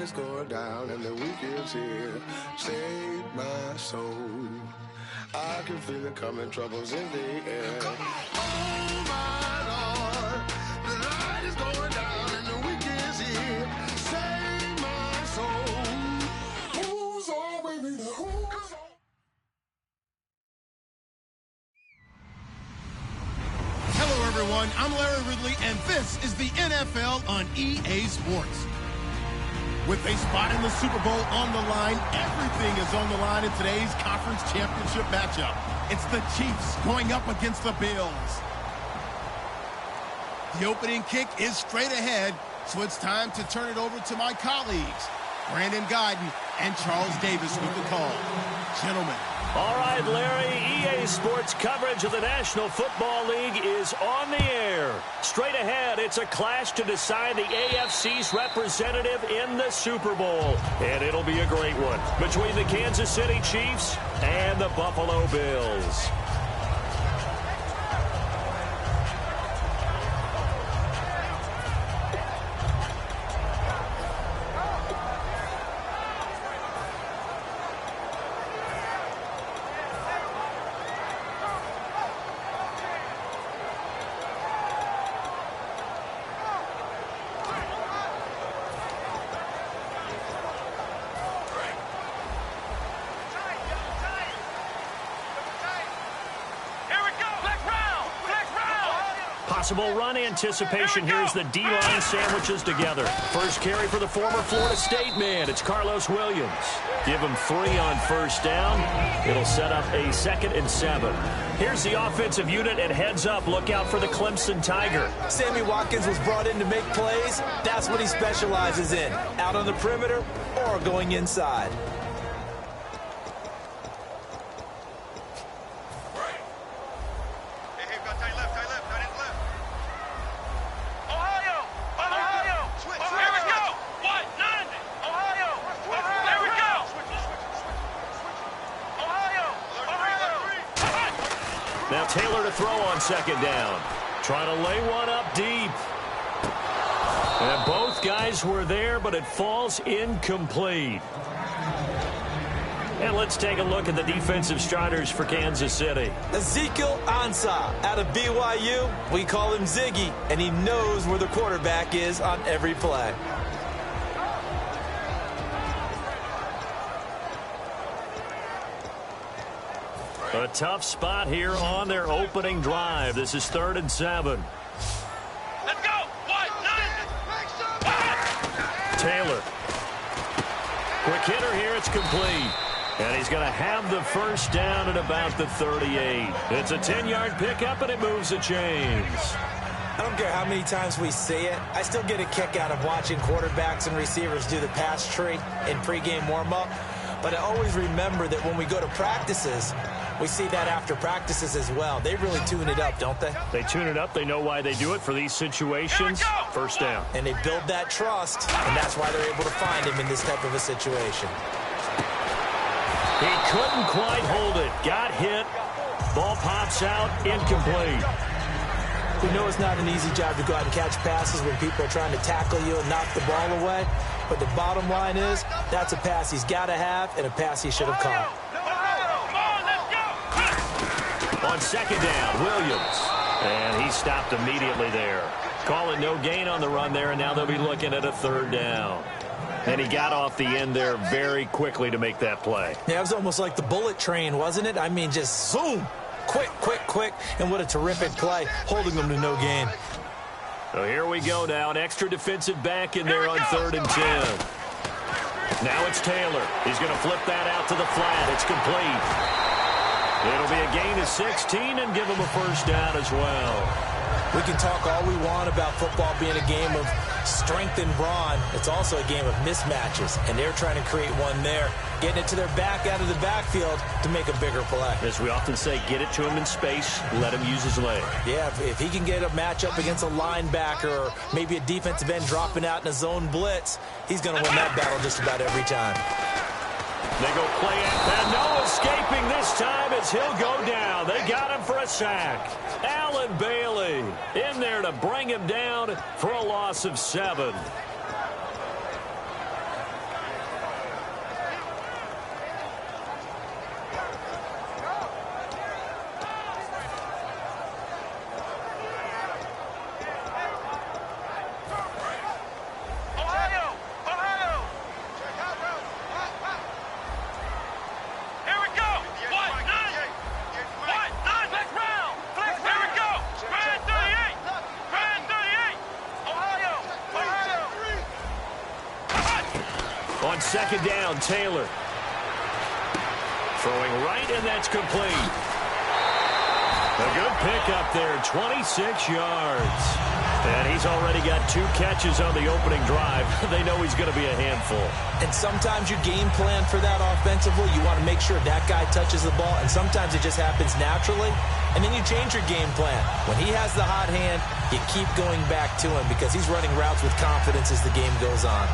is going down and the week is here. Save my soul. I can feel it coming, troubles in the air. Oh my Lord, the light is going down and the week is here. Save my soul. Who's on, baby? Who's on? Hello, everyone. I'm Larry Ridley, and this is the NFL on EA Sports. With a spot in the Super Bowl on the line, everything is on the line in today's conference championship matchup. It's the Chiefs going up against the Bills. The opening kick is straight ahead, so it's time to turn it over to my colleagues, Brandon Guyton and Charles Davis with the call. Gentlemen. All right, Larry, EA Sports coverage of the National Football League is on the air. Straight ahead, it's a clash to decide the AFC's representative in the Super Bowl. And it'll be a great one between the Kansas City Chiefs and the Buffalo Bills. Possible run anticipation. Here's the D-line sandwiches together. First carry for the former Florida State man. It's Carlos Williams. Give him 3 on first down. It'll set up a 2nd and 7. Here's the offensive unit, and heads up, look out for the Clemson Tiger. Sammy Watkins was brought in to make plays. That's what he specializes in. Out on the perimeter or going inside. Now Taylor to throw on 2nd down. Trying to lay one up deep. And both guys were there, but it falls incomplete. And let's take a look at the defensive starters for Kansas City. Ezekiel Ansah out of BYU. We call him Ziggy, and he knows where the quarterback is on every play. A tough spot here on their opening drive. This is 3rd and 7. Let's go! Taylor. Quick hitter here. It's complete. And he's going to have the first down at about the 38. It's a 10-yard pickup, and it moves the chains. I don't care how many times we see it. I still get a kick out of watching quarterbacks and receivers do the pass tree in pregame warm-up. But I always remember that when we go to practices, we see that after practices as well. They really tune it up, don't they? They tune it up. They know why they do it for these situations. First down. And they build that trust, and that's why they're able to find him in this type of a situation. He couldn't quite hold it. Got hit. Ball pops out. Incomplete. We know it's not an easy job to go out and catch passes when people are trying to tackle you and knock the ball away. But the bottom line is, that's a pass he's got to have and a pass he should have caught. On 2nd down, Williams. And he stopped immediately there. Call it no gain on the run there, and now they'll be looking at a 3rd down. And he got off the end there very quickly to make that play. Yeah, it was almost like the bullet train, wasn't it? I mean, just zoom. Quick, quick, quick. And what a terrific play, holding them to no gain. So here we go now. An extra defensive back in there on 3rd and 10. Now it's Taylor. He's going to flip that out to the flat. It's complete. It'll be a gain of 16 and give him a first down as well. We can talk all we want about football being a game of strength and brawn. It's also a game of mismatches, and they're trying to create one there, getting it to their back out of the backfield to make a bigger play. As we often say, get it to him in space, let him use his leg. Yeah, if he can get a matchup against a linebacker or maybe a defensive end dropping out in a zone blitz, he's going to win that battle just about every time. They go play it, and no escaping this time as he'll go down. They got him for a sack. Allen Bailey in there to bring him down for a loss of 7. On second down, Taylor. Throwing right, and that's complete. A good pickup there, 26 yards. And he's already got 2 catches on the opening drive. They know he's going to be a handful. And sometimes you game plan for that offensively. You want to make sure that guy touches the ball, and sometimes it just happens naturally. And then you change your game plan. When he has the hot hand, you keep going back to him because he's running routes with confidence as the game goes on.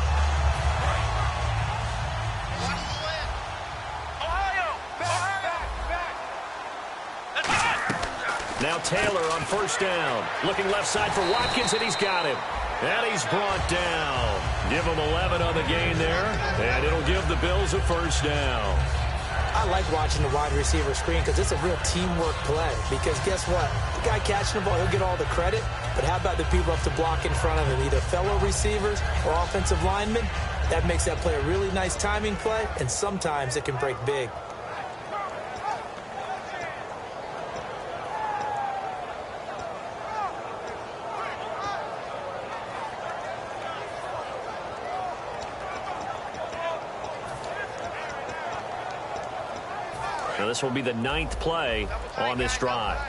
Now Taylor on first down. Looking left side for Watkins, and he's got him. And he's brought down. Give him 11 on the gain there, and it'll give the Bills a first down. I like watching the wide receiver screen because it's a real teamwork play. Because guess what? The guy catching the ball, he'll get all the credit. But how about the people up to block in front of him, either fellow receivers or offensive linemen? That makes that play a really nice timing play, and sometimes it can break big. Now this will be the 9th play on this drive.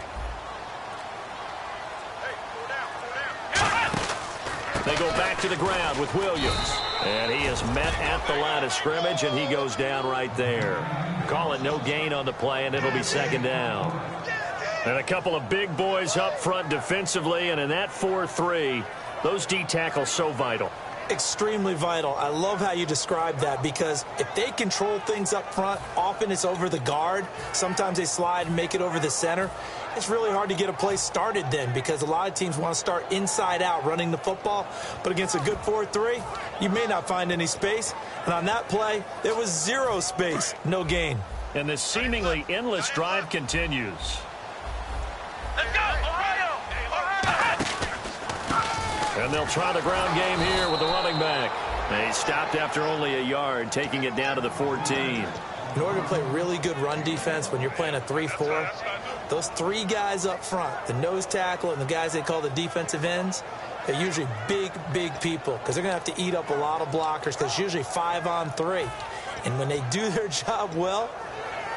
They go back to the ground with Williams. And he is met at the line of scrimmage, and he goes down right there. Call it no gain on the play, and it'll be second down. And a couple of big boys up front defensively, and in that 4-3, those D tackles so vital. Extremely vital. I love how you describe that because if they control things up front, often it's over the guard. Sometimes they slide and make it over the center. It's really hard to get a play started then because a lot of teams want to start inside out running the football. But against a good 4-3, you may not find any space. And on that play, there was 0 space. No gain. And this seemingly endless drive continues. Let's go, Ohio! And they'll try the ground game here with the running back. They stopped after only a yard, taking it down to the 14. In order to play really good run defense when you're playing a 3-4, those 3 guys up front, the nose tackle and the guys they call the defensive ends, they're usually big, big people because they're going to have to eat up a lot of blockers because it's usually 5-on-3. And when they do their job well,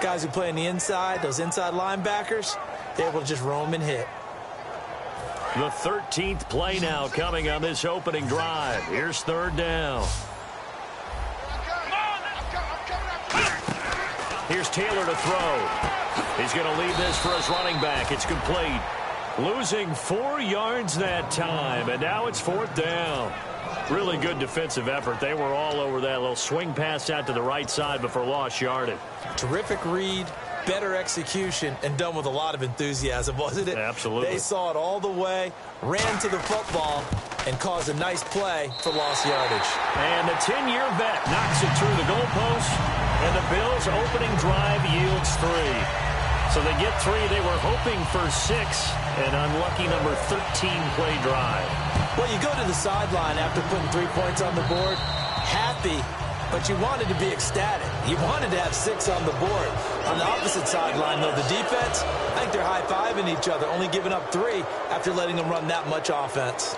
guys who play on the inside, those inside linebackers, they're able to just roam and hit. The 13th play now coming on this opening drive. Here's third down. Here's Taylor to throw. He's going to leave this for his running back. It's complete. Losing 4 yards that time, and now it's 4th down. Really good defensive effort. They were all over that little swing pass out to the right side before lost yardage. Terrific read. Better execution, and done with a lot of enthusiasm, wasn't it? Absolutely. They saw it all the way, ran to the football, and caused a nice play for lost yardage. And the 10-year vet knocks it through the goalpost, and the Bills' opening drive yields 3. So they get 3. They were hoping for 6, an unlucky number 13-play drive. Well, you go to the sideline after putting 3 points on the board, happy, but you wanted to be ecstatic. You wanted to have 6 on the board. On the opposite sideline, though, the defense, I think they're high-fiving each other, only giving up 3 after letting them run that much offense.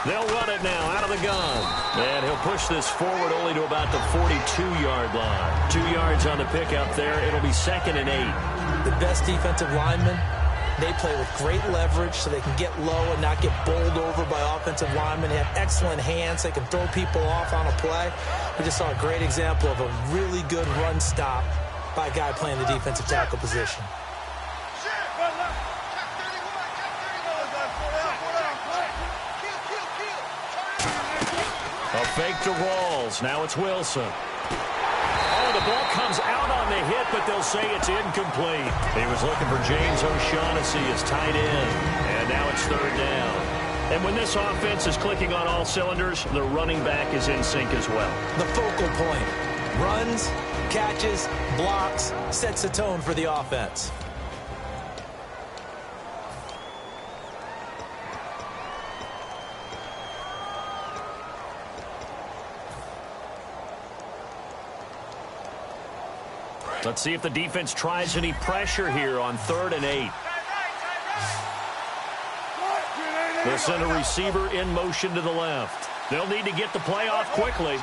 They'll run it now out of the gun. And he'll push this forward only to about the 42-yard line. 2 yards on the pickup there. It'll be 2nd and 8. The best defensive linemen, they play with great leverage so they can get low and not get bowled over by offensive linemen. They have excellent hands. They can throw people off on a play. We just saw a great example of a really good run stop by a guy playing the defensive tackle position. A fake to Rawls. Now it's Wilson. Oh, the ball comes out on the hit, but they'll say it's incomplete. He was looking for James O'Shaughnessy as tight end, and now it's 3rd down. And when this offense is clicking on all cylinders, the running back is in sync as well. The focal point. Runs, catches, blocks, sets the tone for the offense. Let's see if the defense tries any pressure here on 3rd and 8. They'll send a receiver in motion to the left. They'll need to get the play off quickly.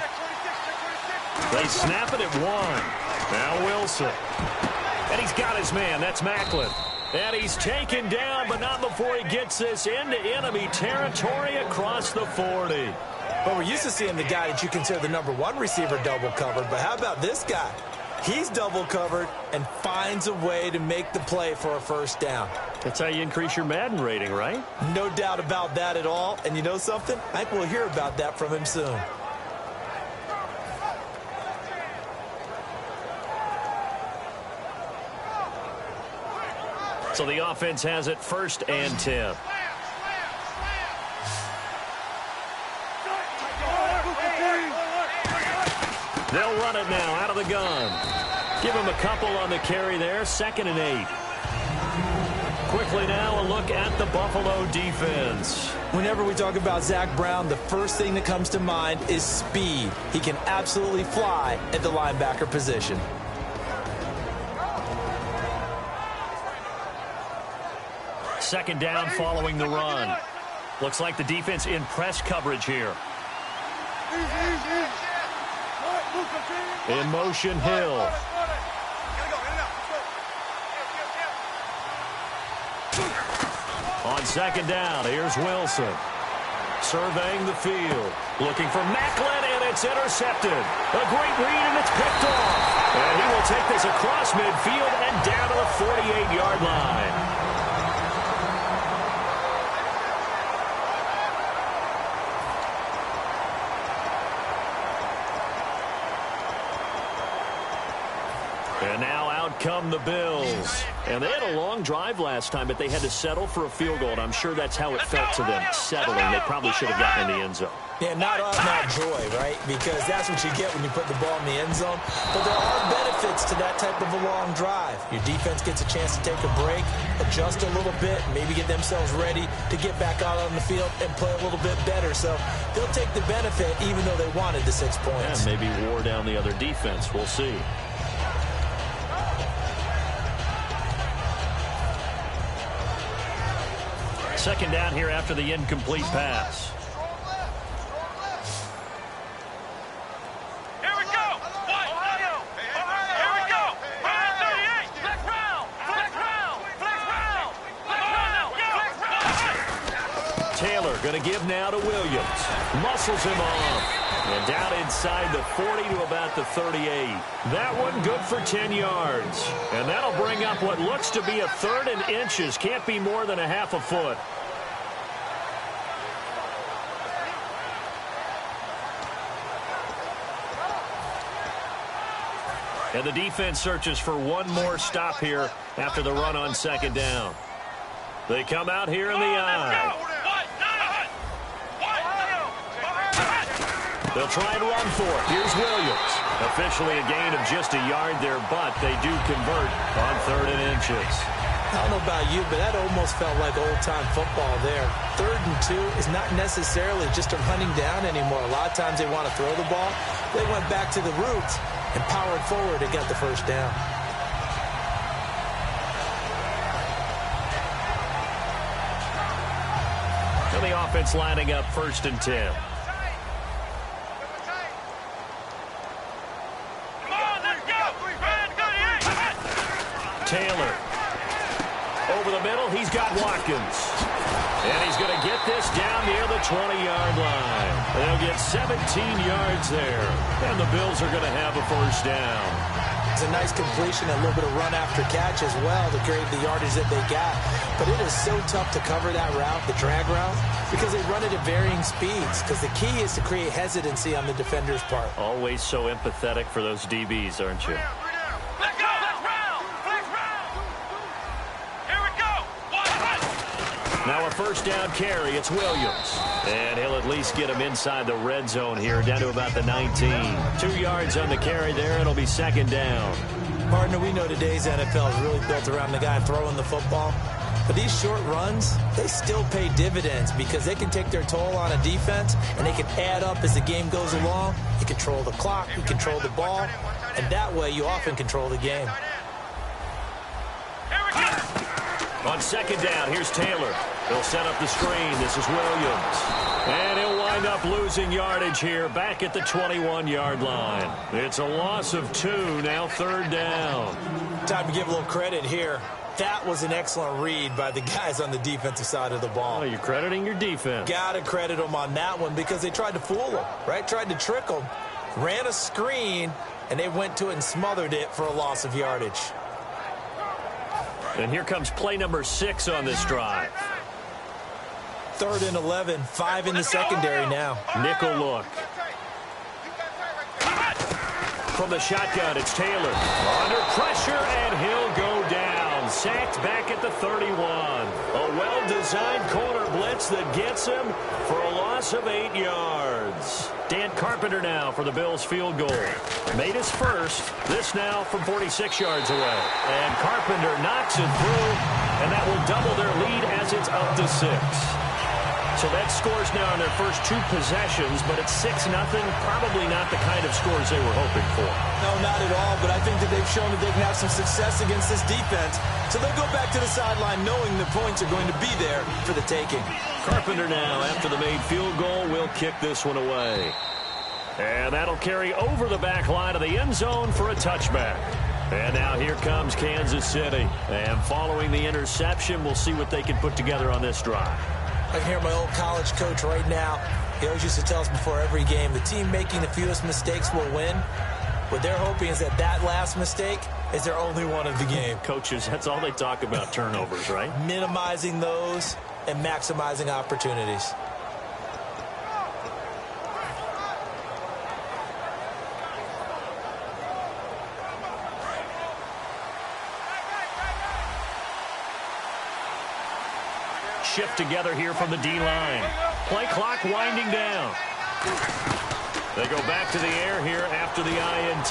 They snap it at 1. Now Wilson. And he's got his man. That's Macklin. And he's taken down, but not before he gets this into enemy territory across the 40. But we're used to seeing the guy that you consider the #1 receiver double covered. But how about this guy? He's double covered and finds a way to make the play for a first down. That's how you increase your Madden rating, right? No doubt about that at all. And you know something? I think we'll hear about that from him soon. So the offense has it 1st and 10. They'll run it now out of the gun. Give him a couple on the carry there. 2nd and 8. Quickly now a look at the Buffalo defense. Whenever we talk about Zach Brown, the first thing that comes to mind is speed. He can absolutely fly at the linebacker position. Second down following the run. Looks like the defense in press coverage here. In motion, Hill. On 2nd down, here's Wilson. Surveying the field. Looking for Macklin, and it's intercepted. A great read, and it's picked off. And he will take this across midfield and down to the 48-yard line. And now out come the Bills. And they had a long drive last time, but they had to settle for a field goal. And I'm sure that's how it felt to them, settling. They probably should have gotten in the end zone. Yeah, not joy, right? Because that's what you get when you put the ball in the end zone. But there are benefits to that type of a long drive. Your defense gets a chance to take a break, adjust a little bit, maybe get themselves ready to get back out on the field and play a little bit better. So they'll take the benefit even though they wanted the 6 points. Yeah, maybe wore down the other defense. We'll see. Second down here after the incomplete pass. Here we go. Ohio. Here we go. 38. Flex round. Flex round. Flex round. Flex round. Taylor going to give now to Williams. Muscles him off. And down inside the 40 to about the 38. That one good for 10 yards. And that'll bring up what looks to be a 3rd and inches. Can't be more than a half a foot. And the defense searches for one more stop here after the run on 2nd down. They come out here in the eye. They'll try and run for it. Here's Williams. Officially a gain of just a yard there, but they do convert on 3rd and inches. I don't know about you, but that almost felt like old-time football there. 3rd and 2 is not necessarily just a running down anymore. A lot of times they want to throw the ball. They went back to the roots and powered forward and got the first down. And the offense lining up 1st and 10. Taylor. Over the middle, he's got Watkins. And he's going to get this down near the 20-yard line. They'll get 17 yards there. And the Bills are going to have a first down. It's a nice completion, a little bit of run after catch as well to create the yardage that they got. But it is so tough to cover that route, the drag route, because they run it at varying speeds. Because the key is to create hesitancy on the defender's part. Always so empathetic for those DBs, aren't you? Let's go. Flex round. Flex round. Here we go. Now a first down carry. It's Williams. And he'll at least get him inside the red zone here, down to about the 19. 2 yards on the carry there. It'll be second down. Partner, we know today's NFL is really built around the guy throwing the football. But these short runs, they still pay dividends because they can take their toll on a defense, and they can add up as the game goes along. You control the clock, you control the ball, and that way you often control the game. On second down, here's Taylor. He'll set up the screen. This is Williams. And he'll wind up losing yardage here back at the 21-yard line. It's a loss of 2, now third down. Time to give a little credit here. That was an excellent read by the guys on the defensive side of the ball. Oh, you're crediting your defense. Got to credit them on that one because they tried to fool them, right? Tried to trick them. Ran a screen, and they went to it and smothered it for a loss of yardage. And here comes play number 6 on this drive. 3rd and 11, 5 in the secondary now. Nickel look. From the shotgun, it's Taylor. Under pressure, and he'll go down. Sacked back at the 31. A well-designed corner blitz that gets him for a loss of 8 yards. Dan Carpenter now for the Bills field goal. Made his first. This now from 46 yards away. And Carpenter knocks it through, and that will double their lead as it's up to 6. So that scores now in their first 2 possessions, but it's 6-0. Probably not the kind of scores they were hoping for. No, not at all, but I think that they've shown that they can have some success against this defense. So they'll go back to the sideline knowing the points are going to be there for the taking. Carpenter now, after the made field goal, will kick this one away. And that'll carry over the back line of the end zone for a touchback. And now here comes Kansas City. And following the interception, we'll see what they can put together on this drive. I can hear my old college coach right now. He always used to tell us before every game, the team making the fewest mistakes will win. What they're hoping is that that last mistake is their only one of the game. Coaches, that's all they talk about, turnovers, right? Minimizing those and maximizing opportunities. Shift together here from the D-line. Play clock winding down. They go back to the air here after the INT.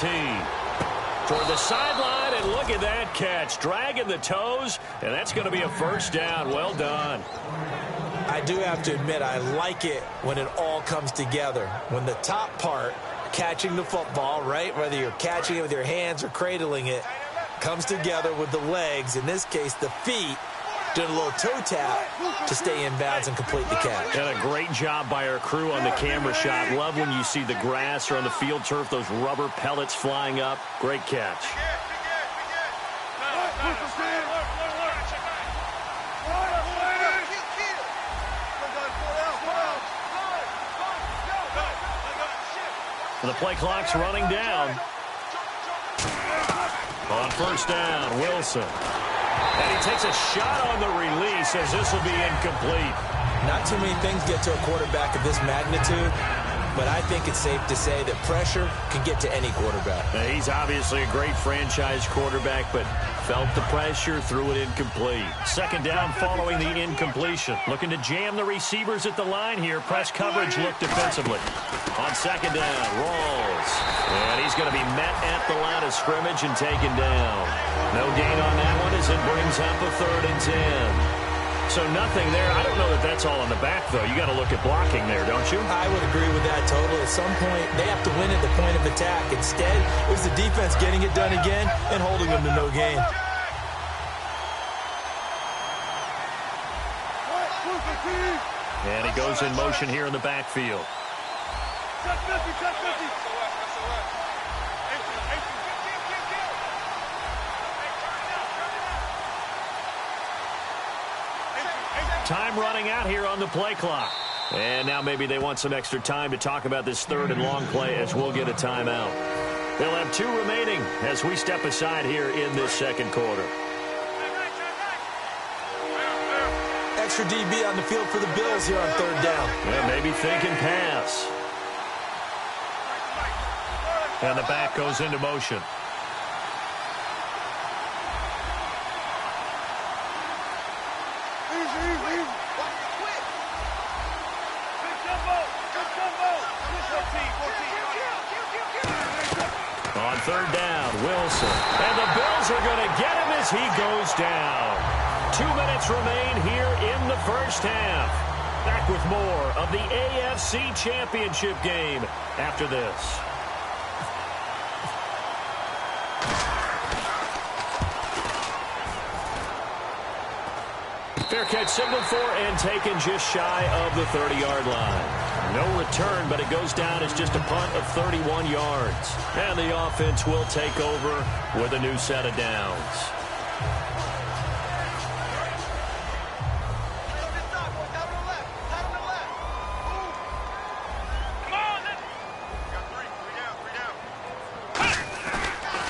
Toward the sideline, and look at that catch. Dragging the toes, and that's going to be a first down. Well done. I do have to admit, I like it when it all comes together. When the top part, catching the football, right, whether you're catching it with your hands or cradling it, comes together with the legs, in this case the feet, doing a little toe tap to stay in bounds and complete the catch. And a great job by our crew on the camera shot. Love when you see the grass or on the field turf, those rubber pellets flying up. Great catch. The play clock's running down. On first down, Wilson. And he takes a shot on the release as this will be incomplete. Not too many things get to a quarterback of this magnitude, but I think it's safe to say that pressure can get to any quarterback. Now, he's obviously a great franchise quarterback, but felt the pressure, threw it incomplete. Second down following the incompletion. Looking to jam the receivers at the line here. Press coverage look defensively. On second down, Rawls. And he's going to be met at the line of scrimmage and taken down. No gain on that one as it brings up a 3rd and 10. So nothing there. I don't know that that's all in the back, though. You got to look at blocking there, don't you? I would agree with that totally. At some point, they have to win at the point of attack. Instead, it was the defense getting it done again and holding them to no gain. And he goes in motion here in the backfield. Time running out here on the play clock. And now maybe they want some extra time to talk about this 3rd and long play as we'll get a timeout. They'll have 2 remaining as we step aside here in this second quarter. Extra DB on the field for the Bills here on 3rd down. Yeah, maybe thinking pass. And the back goes into motion. third down. Wilson. And the Bills are going to get him as he goes down. 2 minutes remain here in the first half. Back with more of the AFC Championship game after this. Fair catch signaled for and taken just shy of the 30-yard line. No return, but it goes down as just a punt of 31 yards. And the offense will take over with a new set of downs.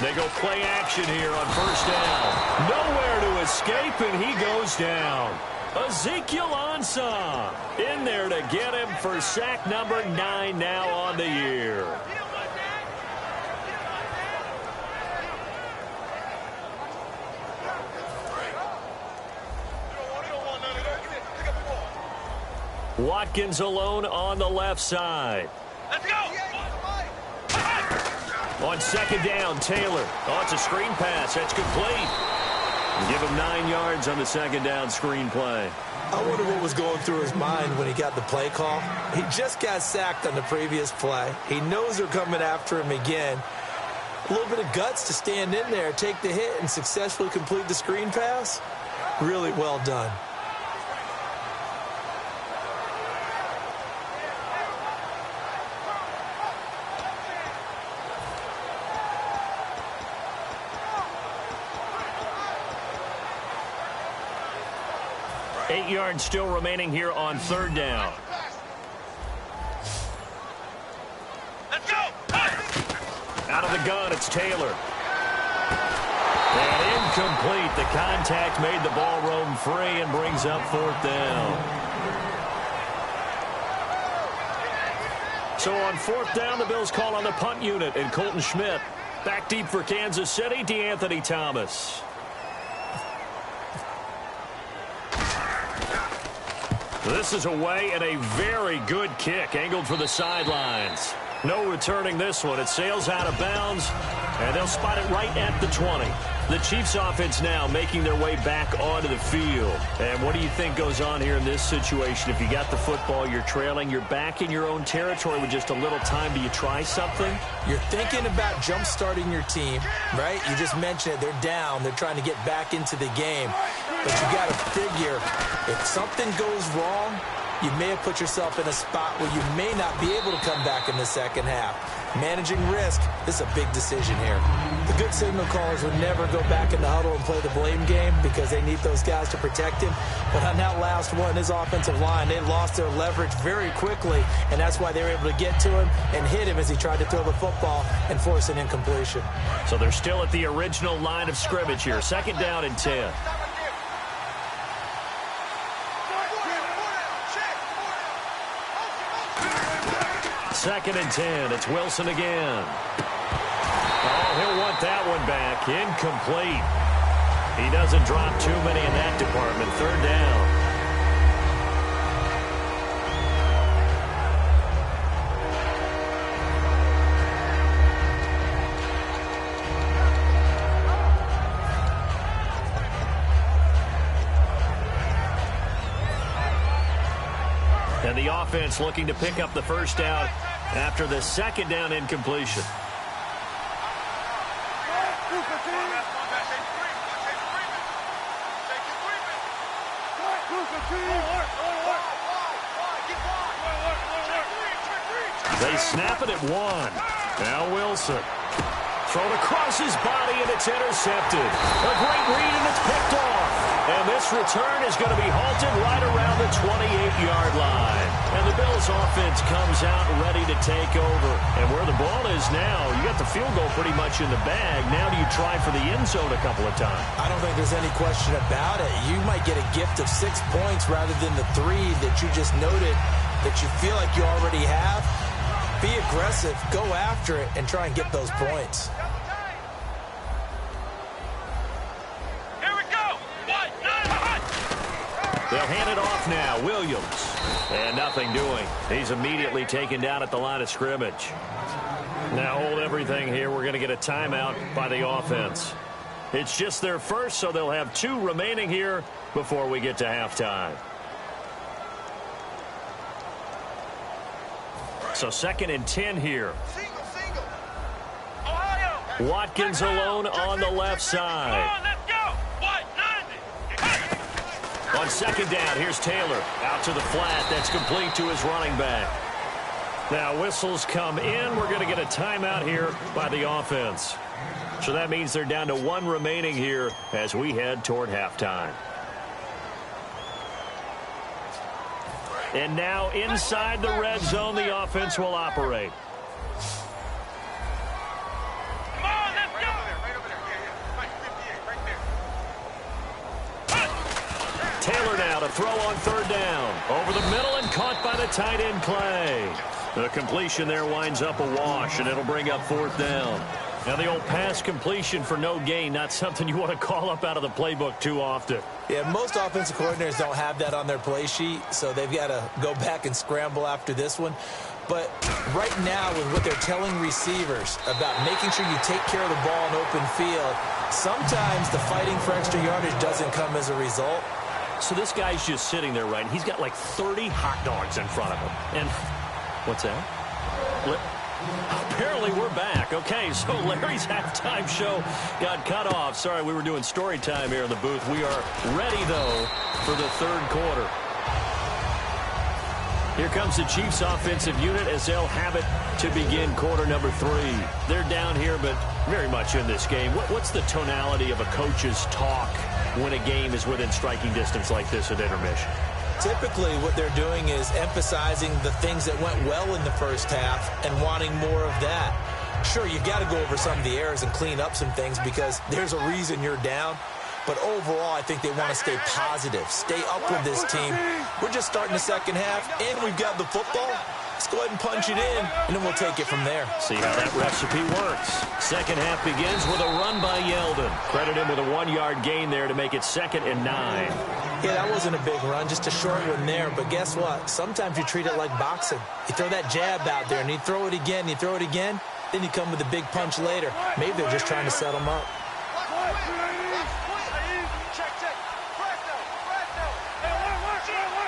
They go play action here on first down. Nowhere to escape, and he goes down. Ezekiel Ansah in there to get him for sack number 9 now on the year. Watkins alone on the left side. Let's go! On second down, Taylor. Oh, it's a screen pass. That's complete. Give him 9 yards on the second down screen play. I wonder what was going through his mind when he got the play call. He just got sacked on the previous play. He knows they're coming after him again. A little bit of guts to stand in there, take the hit, and successfully complete the screen pass. Really well done. Eight yards still remaining here on third down. Let's go! Out of the gun, it's Taylor. And incomplete. The contact made the ball roam free and brings up fourth down. So on fourth down, the Bills call on the punt unit and Colton Schmidt. Back deep for Kansas City, DeAnthony Thomas. This is away and a very good kick angled for the sidelines. No returning this one. It sails out of bounds, and they'll spot it right at the 20. The Chiefs offense now making their way back onto the field. And what do you think goes on here in this situation? If you got the football, you're trailing, you're back in your own territory with just a little time. Do you try something? You're thinking about jump-starting your team, right? You just mentioned it. They're down. They're trying to get back into the game. But you got to figure, if something goes wrong, you may have put yourself in a spot where you may not be able to come back in the second half. Managing risk, this is a big decision here. The good signal callers would never go back in the huddle and play the blame game because they need those guys to protect him. But on that last one, his offensive line, they lost their leverage very quickly, and that's why they were able to get to him and hit him as he tried to throw the football and force an incompletion. So they're still at the original line of scrimmage here. Second down and 10. Second and 10. It's Wilson again. Oh, he'll want that one back. Incomplete. He doesn't drop too many in that department. Third down. And the offense looking to pick up the first down after the second down incompletion. They snap it at one. Now Wilson. Thrown across his body, and it's intercepted. A great read, and it's picked off. And this return is going to be halted right around the 28-yard line. And the Bills offense comes out ready to take over. And where the ball is now, you got the field goal pretty much in the bag. Now do you try for the end zone a couple of times? I don't think there's any question about it. You might get a gift of 6 points rather than the 3 that you just noted that you feel like you already have. Be aggressive, go after it, and try and get those points. They'll hand it off now. Williams. And nothing doing. He's immediately taken down at the line of scrimmage. Now hold everything here. We're going to get a timeout by the offense. It's just their first, so they'll have 2 remaining here before we get to halftime. So 2nd and 10 here. Watkins alone on the left side. On 2nd down, here's Taylor. Out to the flat. That's complete to his running back. Now whistles come in. We're going to get a timeout here by the offense. So that means they're down to 1 remaining here as we head toward halftime. And now inside the red zone, the offense will operate. Taylor now to throw on 3rd down. Over the middle and caught by the tight end Clay. The completion there winds up a wash, and it'll bring up 4th down. Now the old pass completion for no gain, not something you want to call up out of the playbook too often. Yeah, most offensive coordinators don't have that on their play sheet, so they've got to go back and scramble after this one. But right now, with what they're telling receivers about making sure you take care of the ball in open field, sometimes the fighting for extra yardage doesn't come as a result. So this guy's just sitting there, right? He's got like 30 hot dogs in front of him. And what's that? Apparently we're back. Okay, so Larry's halftime show got cut off. Sorry, we were doing story time here in the booth. We are ready, though, for the 3rd quarter. Here comes the Chiefs offensive unit as they'll have it to begin quarter number 3. They're down here, but very much in this game. What's the tonality of a coach's talk when a game is within striking distance like this at intermission? Typically, what they're doing is emphasizing the things that went well in the first half and wanting more of that. Sure, you got to go over some of the errors and clean up some things because there's a reason you're down. But overall, I think they want to stay positive, stay up with this team. We're just starting the second half, and we've got the football. Let's go ahead and punch it in, and then we'll take it from there. See how that recipe works. Second half begins with a run by Yeldon. Credit him with a 1-yard gain there to make it 2nd and 9. Yeah, that wasn't a big run, just a short one there. But guess what? Sometimes you treat it like boxing. You throw that jab out there, and you throw it again, you throw it again, then you come with a big punch later. Maybe they're just trying to set them up.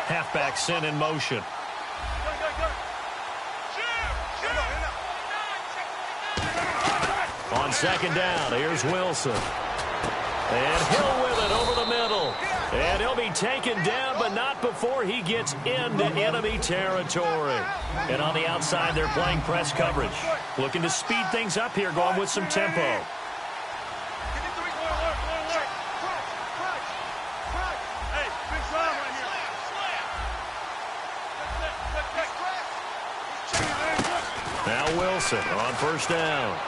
Halfback sent in motion. On 2nd down, here's Wilson. And Hill with it over the middle. And he'll be taken down, but not before he gets into enemy territory. And on the outside, they're playing press coverage. Looking to speed things up here, going with some tempo. Now Wilson on 1st down.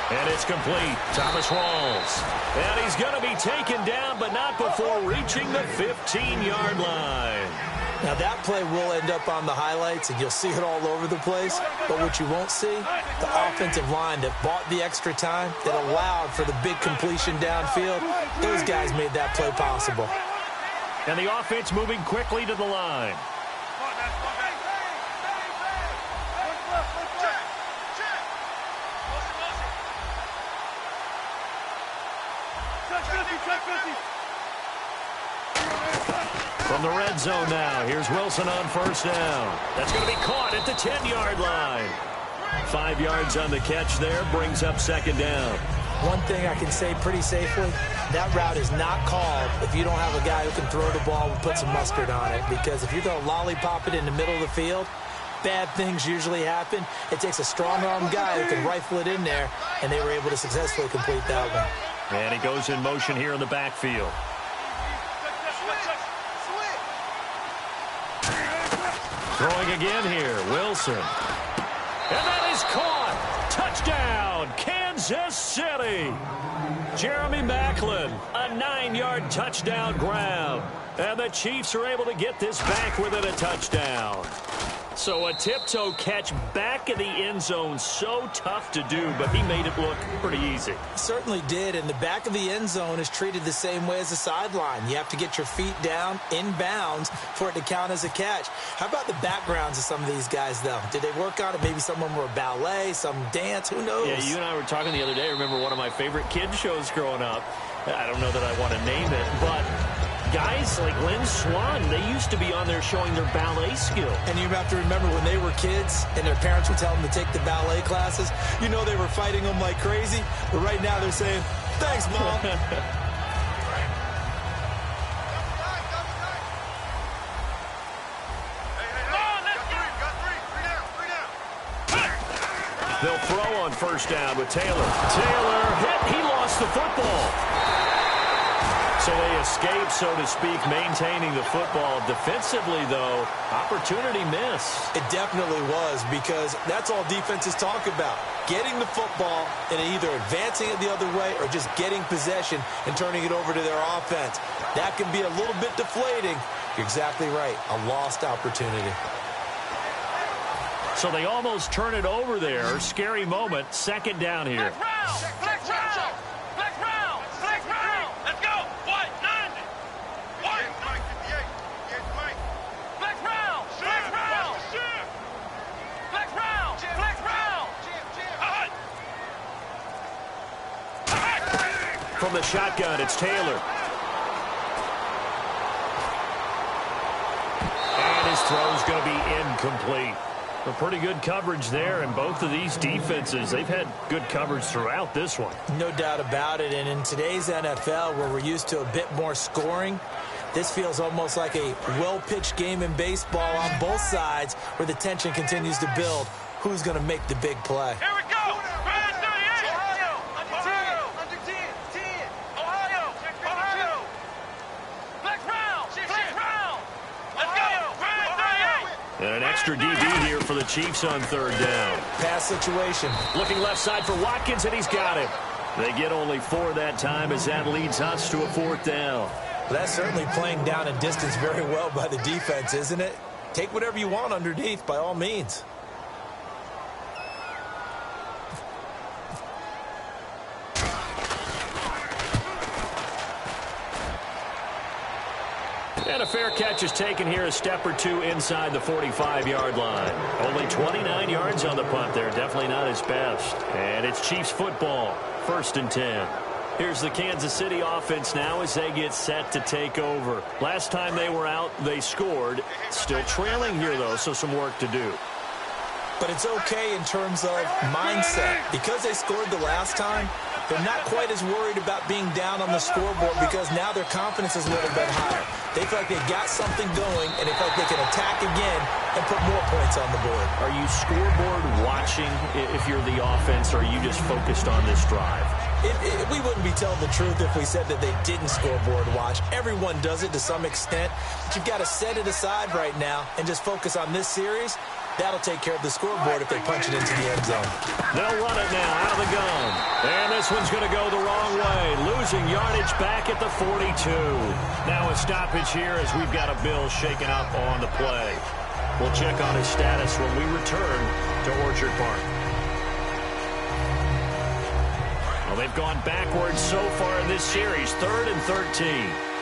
And it's complete. Thomas Rawls. And he's going to be taken down, but not before reaching the 15-yard line. Now, that play will end up on the highlights, and you'll see it all over the place. But what you won't see, the offensive line that bought the extra time, that allowed for the big completion downfield, those guys made that play possible. And the offense moving quickly to the line. From the red zone now, here's Wilson on 1st down. That's going to be caught at the 10-yard line. 5 yards on the catch there, brings up 2nd down. One thing I can say pretty safely, that route is not called if you don't have a guy who can throw the ball and put some mustard on it. Because if you're going to lollipop it in the middle of the field, bad things usually happen. It takes a strong-arm guy who can rifle it in there, and they were able to successfully complete that one. And he goes in motion here in the backfield. Throwing again here, Wilson. And that is caught. Touchdown, Kansas City. Jeremy Maclin, a 9-yard touchdown grab. And the Chiefs are able to get this back within a touchdown. So a tiptoe catch back in the end zone, so tough to do, but he made it look pretty easy. Certainly did, and the back of the end zone is treated the same way as the sideline. You have to get your feet down in bounds for it to count as a catch. How about the backgrounds of some of these guys, though? Did they work on it? Maybe some of them were ballet, some dance, who knows? Yeah, you and I were talking the other day. I remember one of my favorite kids shows growing up. I don't know that I want to name it, but guys like Lynn Swan, they used to be on there showing their ballet skill. And you have to remember when they were kids and their parents would tell them to take the ballet classes, you know they were fighting them like crazy. But right now they're saying, thanks, Mom. They'll throw on first down with Taylor. Taylor hit. He lost the football. So they escape, so to speak, maintaining the football. Defensively, though, opportunity miss. It definitely was, because that's all defenses talk about. Getting the football and either advancing it the other way or just getting possession and turning it over to their offense. That can be a little bit deflating. You're exactly right. A lost opportunity. So they almost turn it over there. Scary moment. Second down here. Flex round. Let's go. White, 90. White. Flex round. From the shotgun, it's Taylor. And his throw's going to be incomplete. A pretty good coverage there, and both of these defenses, they've had good coverage throughout this one. No doubt about it, and in today's NFL, where we're used to a bit more scoring, this feels almost like a well-pitched game in baseball on both sides, where the tension continues to build. Who's going to make the big play? Here we go. Red 38. Ohio. Under 10. Ohio. Flex round. Let's go. Red 38. And an extra DB here for the Chiefs on third down. Pass situation. Looking left side for Watkins, and he's got him. They get only 4 that time as that leads us to a fourth down. Well, that's certainly playing down a distance very well by the defense, isn't it? Take whatever you want underneath, by all means. And a fair catch is taken here, a step or two inside the 45-yard line. Only 29 yards on the punt there. Definitely not his best. And it's Chiefs football, 1st and 10. Here's the Kansas City offense now as they get set to take over. Last time they were out, they scored. Still trailing here, though, so some work to do. But it's okay in terms of mindset. Because they scored the last time, they're not quite as worried about being down on the scoreboard because now their confidence is a little bit higher. They feel like they've got something going, and they feel like they can attack again and put more points on the board. Are you scoreboard watching if you're the offense, or are you just focused on this drive? We wouldn't be telling the truth if we said that they didn't scoreboard watch. Everyone does it to some extent. But you've got to set it aside right now and just focus on this series. That'll take care of the scoreboard if they punch it into the end zone. They'll run it now out of the gun. And this one's going to go the wrong way. Losing yardage back at the 42. Now a stoppage here as we've got a Bill shaken up on the play. We'll check on his status when we return to Orchard Park. Well, they've gone backwards so far in this series. 3rd and 13.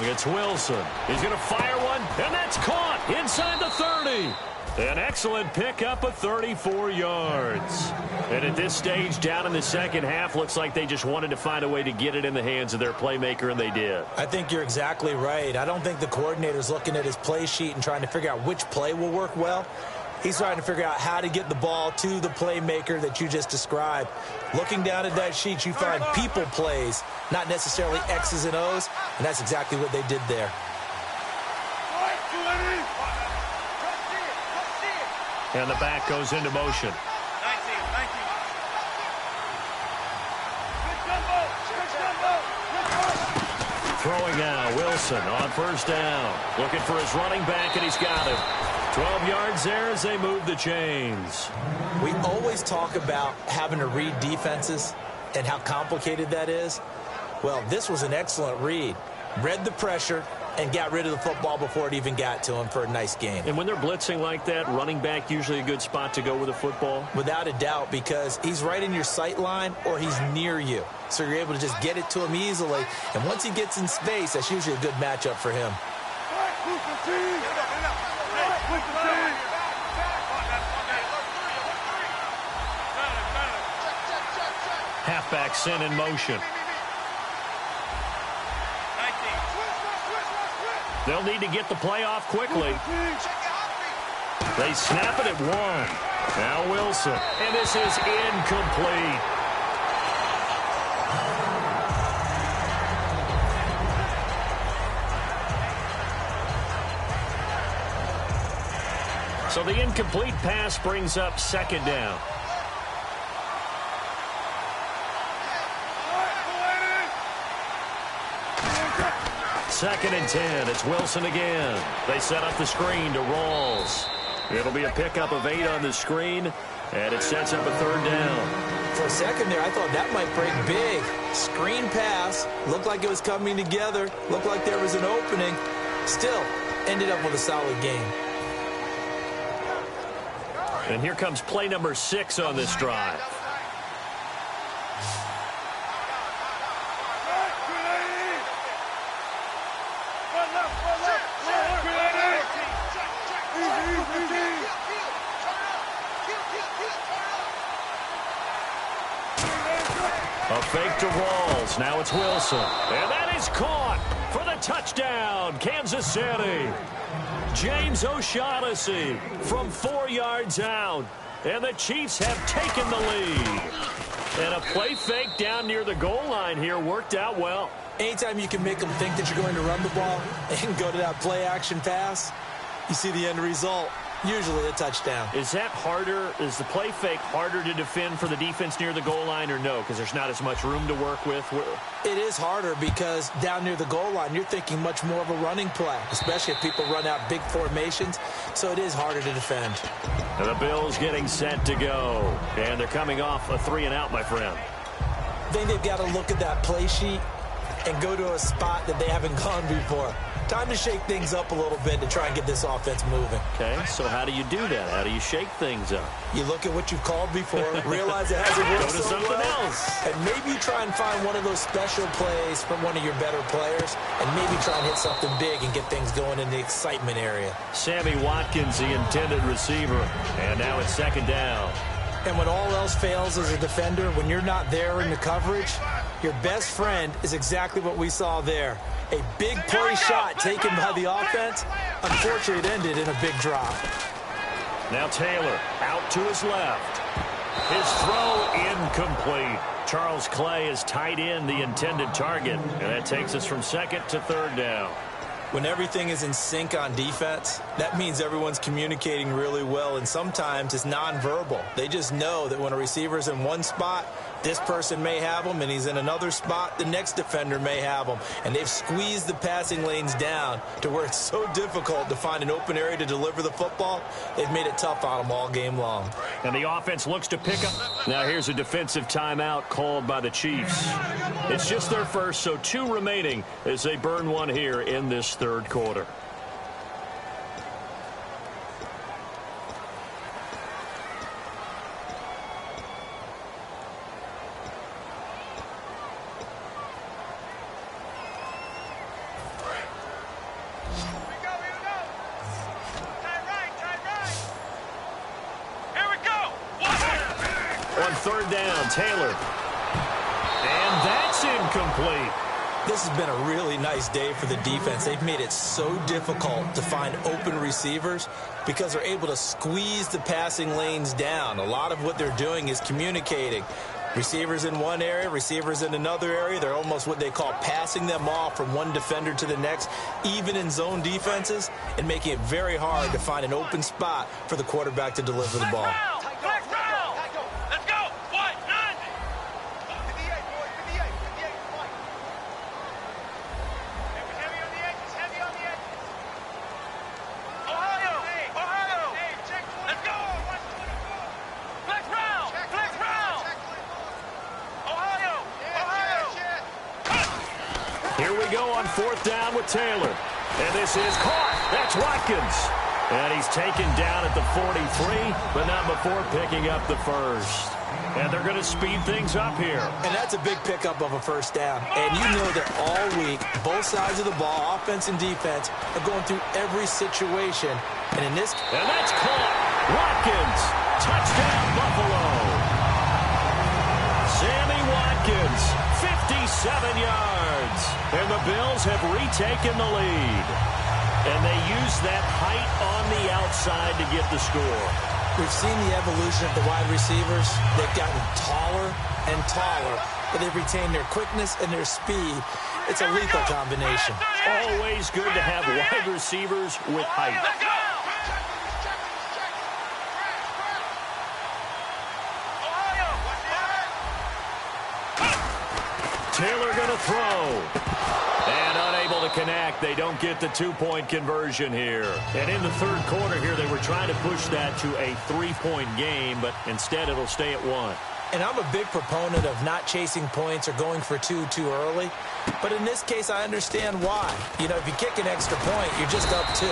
It's Wilson. He's going to fire one, and that's caught inside the 30. An excellent pickup of 34 yards. And at this stage, down in the second half, looks like they just wanted to find a way to get it in the hands of their playmaker, and they did. I think you're exactly right. I don't think the coordinator's looking at his play sheet and trying to figure out which play will work well. He's trying to figure out how to get the ball to the playmaker that you just described. Looking down at that sheet, you find people plays, not necessarily X's and O's, and that's exactly what they did there. And the back goes into motion. Throwing now, Wilson on first down. Looking for his running back, and he's got him. 12 yards there as they move the chains. We always talk about having to read defenses and how complicated that is. Well, this was an excellent read. Read the pressure and got rid of the football before it even got to him for a nice gain. And when they're blitzing like that, running back usually a good spot to go with a football? Without a doubt, because he's right in your sight line or he's near you. So you're able to just get it to him easily. And once he gets in space, that's usually a good matchup for him. Halfback sent in motion. They'll need to get the play off quickly. They snap it at one. Now Wilson. And this is incomplete. So the incomplete pass brings up second down. Second and 10. It's Wilson again. They set up the screen to Rawls. It'll be a pickup of 8 on the screen, and it sets up a third down. For a second there, I thought that might break big. Screen pass. Looked like it was coming together. Looked like there was an opening. Still, ended up with a solid game. And here comes play number 6 on this drive. A fake to Rawls. Now it's Wilson. And that is caught for the touchdown, Kansas City. James O'Shaughnessy from 4 yards out. And the Chiefs have taken the lead. And a play fake down near the goal line here worked out well. Anytime you can make them think that you're going to run the ball and go to that play action pass, you see the end result. Usually a touchdown. Is that harder? Is the play fake harder to defend for the defense near the goal line or no? Because there's not as much room to work with? It is harder because down near the goal line, you're thinking much more of a running play, especially if people run out big formations. So it is harder to defend. And the Bills getting set to go. And they're coming off a 3-and-out, my friend. I think they've got to look at that play sheet and go to a spot that they haven't gone before. Time to shake things up a little bit to try and get this offense moving. Okay, so how do you do that? How do you shake things up? You look at what you've called before, realize it hasn't worked Go to so something well, else. and maybe you try and find one of those special plays from one of your better players, and maybe try and hit something big and get things going in the excitement area. Sammy Watkins, the intended receiver, and now it's second down. And when all else fails as a defender, when you're not there in the coverage, your best friend is exactly what we saw there. A big play shot taken by the offense. Unfortunately, it ended in a big drop. Now Taylor out to his left. His throw incomplete. Charles Clay is tight in the intended target, and that takes us from second to third down. When everything is in sync on defense, that means everyone's communicating really well, and sometimes it's nonverbal. They just know that when a receiver's in one spot, this person may have him, and he's in another spot, the next defender may have him. And they've squeezed the passing lanes down to where it's so difficult to find an open area to deliver the football. They've made it tough on them all game long. And the offense looks to pick up. Now here's a defensive timeout called by the Chiefs. It's just their first, so 2 remaining as they burn one here in this third quarter. On third down, Taylor. And that's incomplete. This has been a really nice day for the defense. They've made it so difficult to find open receivers because they're able to squeeze the passing lanes down. A lot of what they're doing is communicating. Receivers in one area, receivers in another area. They're almost what they call passing them off from one defender to the next, even in zone defenses, and making it very hard to find an open spot for the quarterback to deliver the ball. Here we go on 4th down with Taylor. And this is caught. That's Watkins. And he's taken down at the 43, but not before picking up the first. And they're going to speed things up here. And that's a big pickup of a first down. And you know that all week, both sides of the ball, offense and defense, are going through every situation. And in this... And that's caught. Watkins. Touchdown, Buffalo. Sammy Watkins, 57 yards. And the Bills have retaken the lead. And they use that height on the outside to get the score. We've seen the evolution of the wide receivers. They've gotten taller and taller, but they've retained their quickness and their speed. It's a lethal combination. Always good to have wide receivers with height. Taylor going to throw. And unable to connect. They don't get the 2-point conversion here. And in the 3rd quarter here, they were trying to push that to a 3-point game, but instead it'll stay at 1. And I'm a big proponent of not chasing points or going for two too early. But in this case, I understand why. You know, if you kick an extra point, you're just up 2,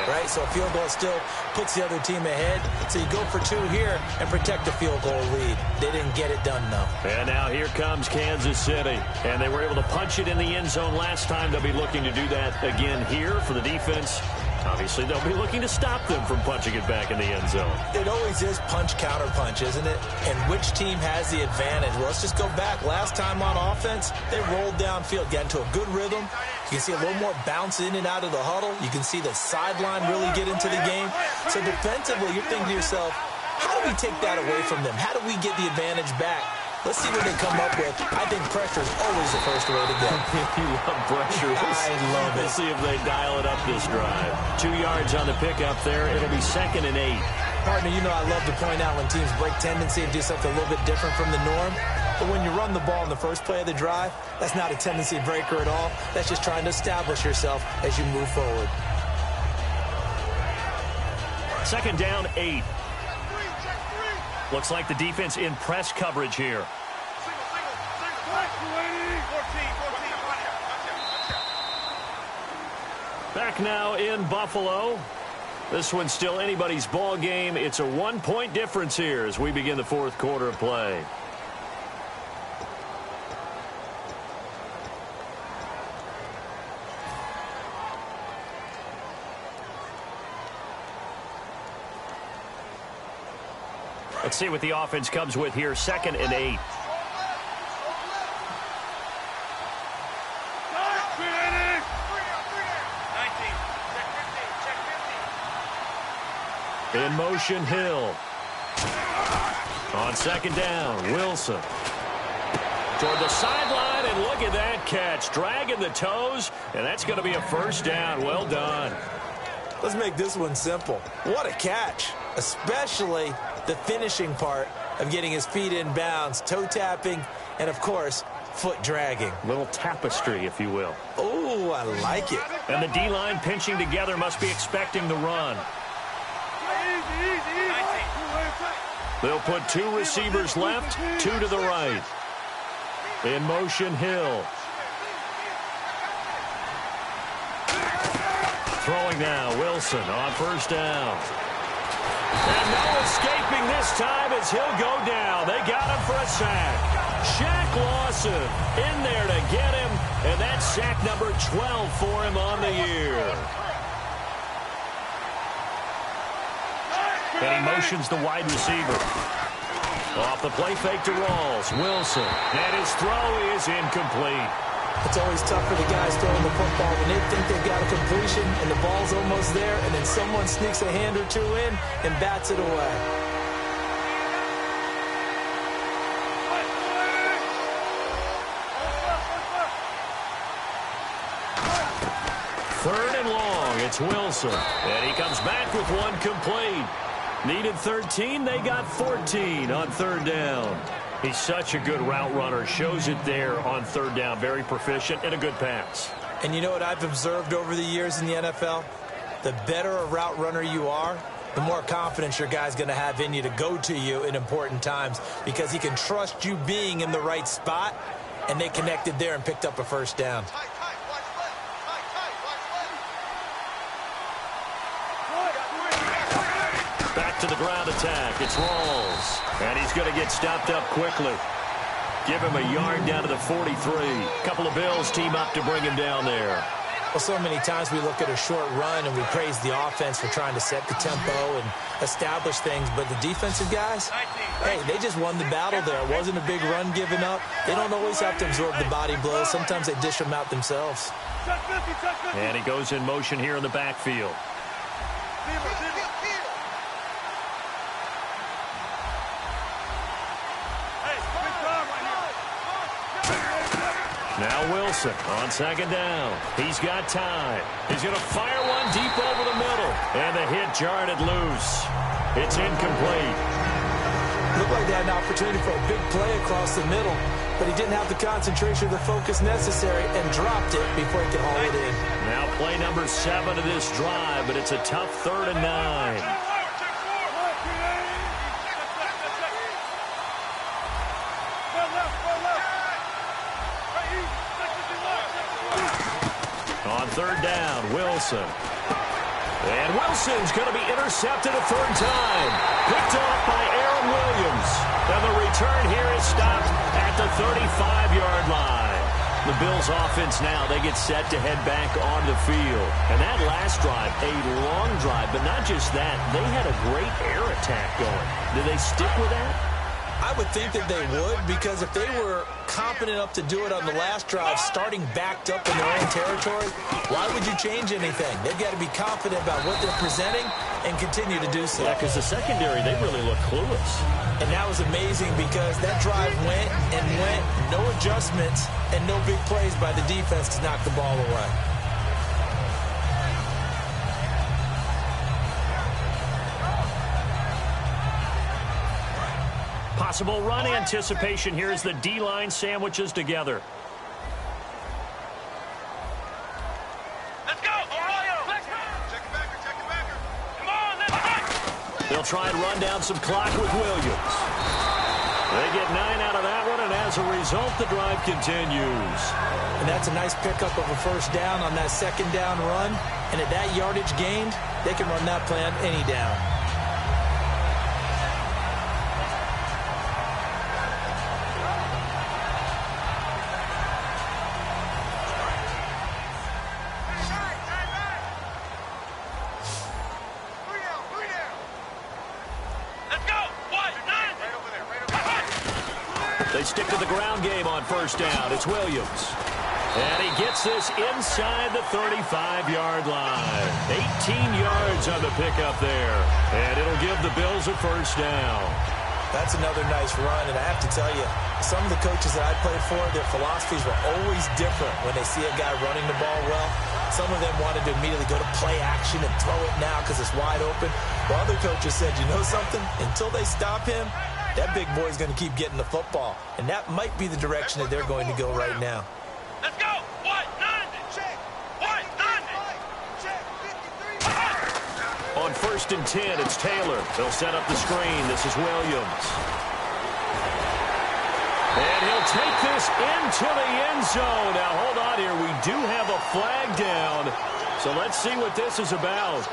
right? So a field goal still puts the other team ahead. So you go for 2 here and protect the field goal lead. They didn't get it done, though. And now here comes Kansas City. And they were able to punch it in the end zone last time. They'll be looking to do that again here for the defense. Obviously, they'll be looking to stop them from punching it back in the end zone. It always is punch-counter-punch, isn't it? And which team has the advantage? Well, let's just go back. Last time on offense, they rolled downfield, got into a good rhythm. You can see a little more bounce in and out of the huddle. You can see the sideline really get into the game. So defensively, you're thinking to yourself, how do we take that away from them? How do we get the advantage back? Let's see what they come up with. I think pressure is always the first way to go. You love pressure. I love it. We'll see if they dial it up this drive. 2 yards on the pickup there. It'll be 2nd and 8. Partner, you know I love to point out when teams break tendency and do something a little bit different from the norm. But when you run the ball in the first play of the drive, that's not a tendency breaker at all. That's just trying to establish yourself as you move forward. 2nd down, 8. Looks like the defense in press coverage here. Back now in Buffalo. This one's still anybody's ball game. It's a 1-point difference here as we begin the 4th quarter of play. Let's see what the offense comes with here. 2nd and 8. In motion, Hill. On 2nd down, Wilson. Toward the sideline, and look at that catch. Dragging the toes, and that's going to be a first down. Well done. Let's make this one simple. What a catch, especially the finishing part of getting his feet in bounds, toe tapping, and, of course, foot dragging. Little tapestry, if you will. Oh, I like it. And the D-line pinching together must be expecting the run. They'll put 2 receivers left, 2 to the right. In motion, Hill. Throwing now, Wilson on 1st down. And no escaping this time as he'll go down. They got him for a sack. Shaq Lawson in there to get him, and that's sack number 12 for him on the year. And he motions the wide receiver. Off the play fake to Rawls. Wilson. And his throw is incomplete. It's always tough for the guys throwing the football when they think they've got a completion and the ball's almost there, and then someone sneaks a hand or 2 in and bats it away. Third and long. It's Wilson. And he comes back with 1 complete. Needed 13. They got 14 on 3rd down. He's such a good route runner. Shows it there on 3rd down. Very proficient and a good pass. And you know what I've observed over the years in the NFL? The better a route runner you are, the more confidence your guy's going to have in you to go to you in important times because he can trust you being in the right spot, and they connected there and picked up a first down. to the ground attack. It's Rawls. And he's going to get stopped up quickly. Give him a yard down to the 43. A couple of Bills team up to bring him down there. Well, so many times we look at a short run and we praise the offense for trying to set the tempo and establish things. But the defensive guys, hey, they just won the battle there. It wasn't a big run given up. They don't always have to absorb the body blows. Sometimes they dish them out themselves. And he goes in motion here in the backfield. Now Wilson on second down. He's got time. He's going to fire one deep over the middle. And the hit jarred it loose. It's incomplete. Looked like they had an opportunity for a big play across the middle, but he didn't have the concentration or the focus necessary and dropped it before he could haul it in. Now play number 7 of this drive, but it's a tough 3rd and 9. On 3rd down, Wilson. And Wilson's going to be intercepted a 3rd time. Picked off by Aaron Williams. And the return here is stopped at the 35-yard line. The Bills offense now, they get set to head back on the field. And that last drive, a long drive, but not just that. They had a great air attack going. Did they stick with that? I would think that they would, because if they were competent enough to do it on the last drive, starting backed up in their own territory, why would you change anything? They've got to be confident about what they're presenting and continue to do so. Yeah, because the secondary, they really look clueless. And that was amazing because that drive went and went, no adjustments and no big plays by the defense to knock the ball away. Possible run anticipation here as the D-line sandwiches together. Let's go! Check it backer. Come on, let's go! They'll try and run down some clock with Williams. They get 9 out of that one, and as a result, the drive continues. And that's a nice pickup of a 1st down on that 2nd down run. And at that yardage gained, they can run that play on any down. They stick to the ground game on 1st down. It's Williams. And he gets this inside the 35-yard line. 18 yards on the pickup there. And it'll give the Bills a 1st down. That's another nice run, and I have to tell you, some of the coaches that I played for, their philosophies were always different when they see a guy running the ball well. Some of them wanted to immediately go to play action and throw it now because it's wide open. While other coaches said, you know something? Until they stop him, that big boy's going to keep getting the football. And that might be the direction that they're going to go right now. Let's go! White, 90! Check! White, 90! Check! 53! On 1st and 10, it's Taylor. They'll set up the screen. This is Williams. And he'll take this into the end zone. Now, hold on here. We do have a flag down. So let's see what this is about.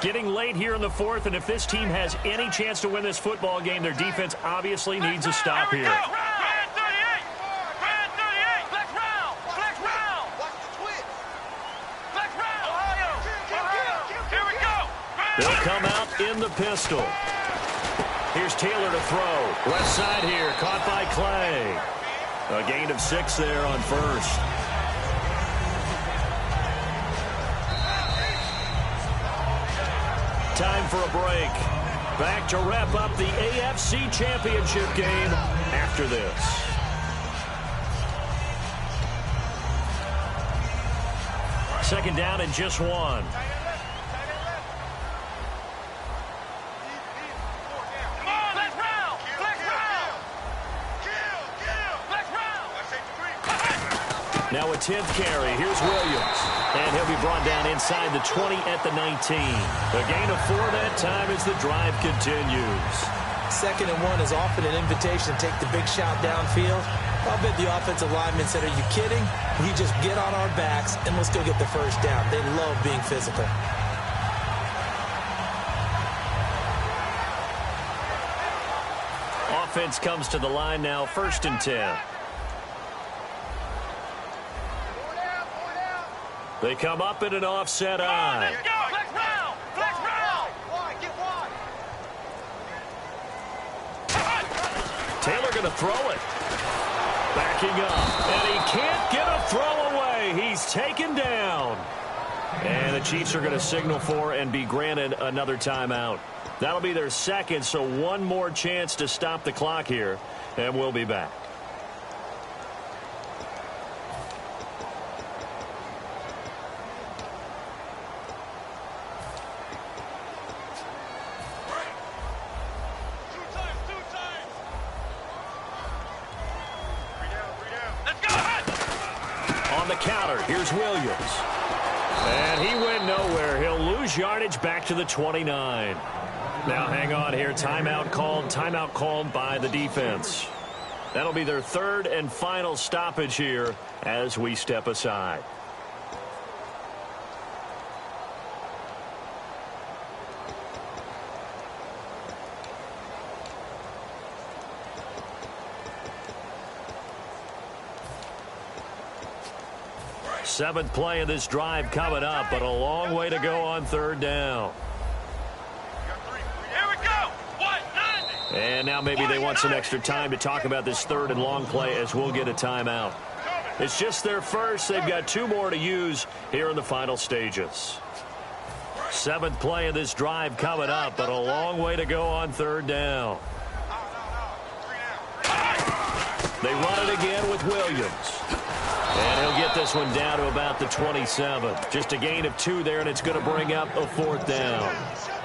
Getting late here in the 4th, and if this team has any chance to win this football game, their defense obviously needs a stop here. Grand 38! Grand 38! Flex round! Flex round! Watch the twitch! Flex round! Ohio! Here we go! They'll come out in the pistol. Here's Taylor to throw. Left side here, caught by Clay. A gain of 6 there on 1st. Time for a break. Back to wrap up the AFC Championship game after this. Second down and just 1. Come on, flex round! Flex round! Flex round! Now a 10th carry. Here's Williams. And he'll be brought down inside the 20 at the 19. A gain of 4 that time as the drive continues. 2nd and 1 is often an invitation to take the big shot downfield. I'll bet the offensive lineman said, are you kidding? We just get on our backs and let's go get the first down. They love being physical. Offense comes to the line now, 1st and 10. They come up in an offset eye. Let's go! Flex round! Flex round! Wide, get wide! Taylor going to throw it. Backing up. And he can't get a throw away. He's taken down. And the Chiefs are going to signal for and be granted another timeout. That'll be their 2nd, so one more chance to stop the clock here. And we'll be back. Here's Williams. And he went nowhere. He'll lose yardage back to the 29. Now hang on here. Timeout called by the defense. That'll be their 3rd and final stoppage here as we step aside. Seventh play of this drive coming up, but a long way to go on 3rd down. Here we go! 190! And now maybe they want some extra time to talk about this 3rd and long play as we'll get a timeout. It's just their first. They've got 2 more to use here in the final stages. 7th play of this drive coming up, but a long way to go on 3rd down. They run it again with Williams. And he'll get this one down to about the 27. Just a gain of 2 there, and it's going to bring up a 4th down.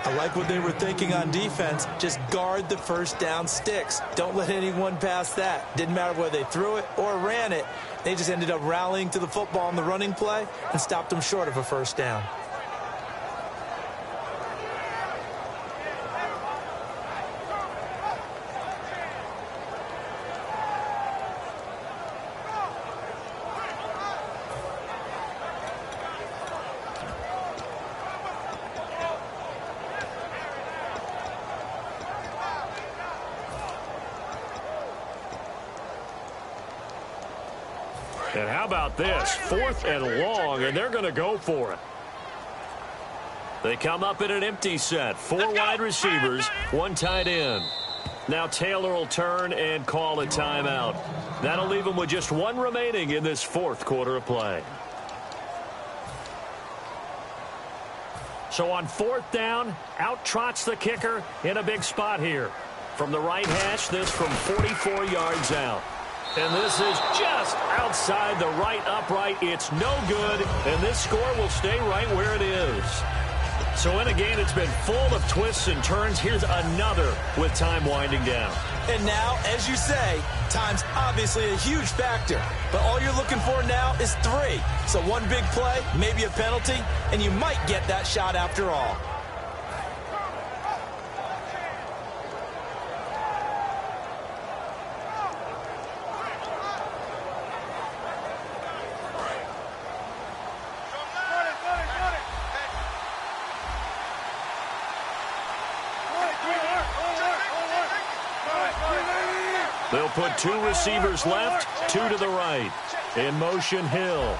I like what they were thinking on defense. Just guard the first down sticks. Don't let anyone pass that. Didn't matter whether they threw it or ran it. They just ended up rallying to the football on the running play and stopped them short of a first down. And how about this? 4th and long, and they're going to go for it. They come up in an empty set. 4 wide receivers, 1 tight end. Now Taylor will turn and call a timeout. That'll leave him with just 1 remaining in this 4th quarter of play. So on 4th down, out trots the kicker in a big spot here. From the right hash, this from 44 yards out. And this is just outside the right upright. It's no good, and this score will stay right where it is. So in a game that's been full of twists and turns, here's another with time winding down. And now, as you say, time's obviously a huge factor. But all you're looking for now is 3. So 1 big play, maybe a penalty, and you might get that shot after all. They'll put 2 receivers left, 2 to the right. In motion, Hill.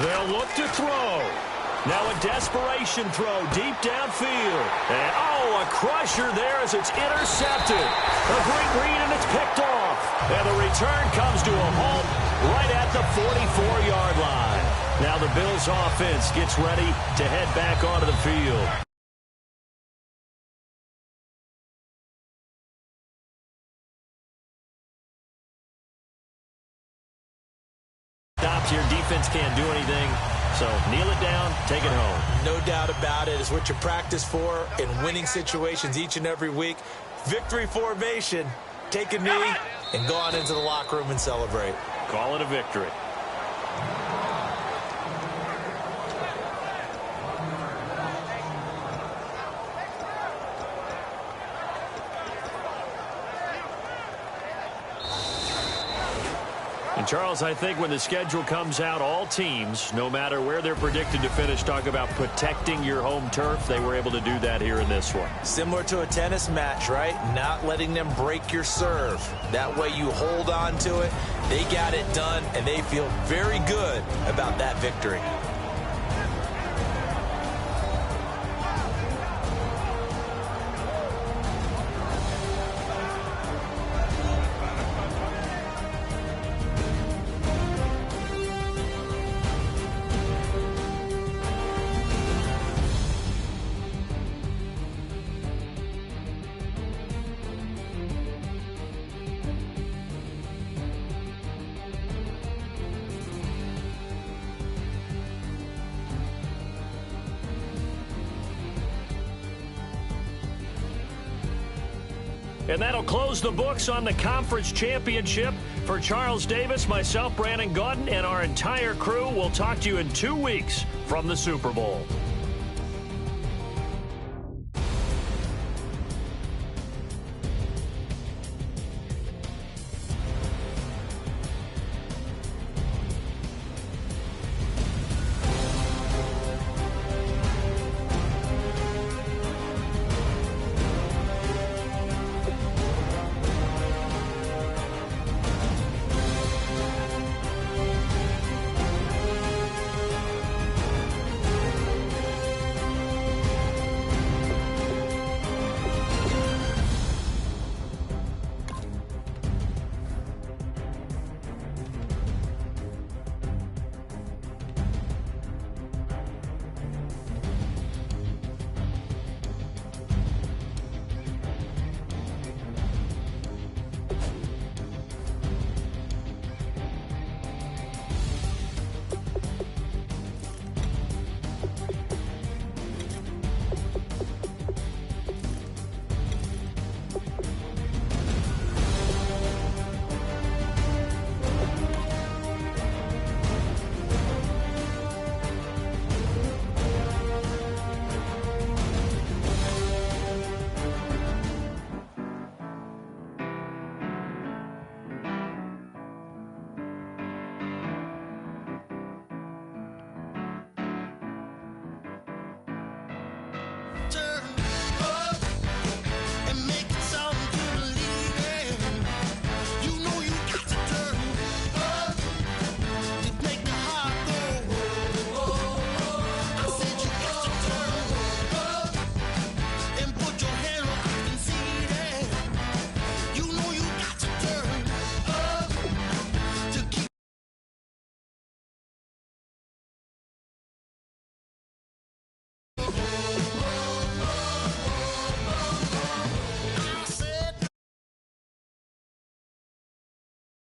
They'll look to throw. Now a desperation throw deep downfield. And, oh, a crusher there as it's intercepted. A great read, and it's picked off. And the return comes to a halt right at the 44-yard line. Now the Bills offense gets ready to head back onto the field. Your defense can't do anything, so kneel it down, take it home. No doubt about it. It's what you practice for in winning situations each and every week. Victory formation, take a knee, and go on into the locker room and celebrate. Call it a victory. And Charles, I think when the schedule comes out, all teams, no matter where they're predicted to finish, talk about protecting your home turf. They were able to do that here in this one. Similar to a tennis match, right? Not letting them break your serve. That way you hold on to it. They got it done, and they feel very good about that victory. And that'll close the books on the conference championship. For Charles Davis, myself, Brandon Gaudin, and our entire crew, we'll talk to you in 2 weeks from the Super Bowl.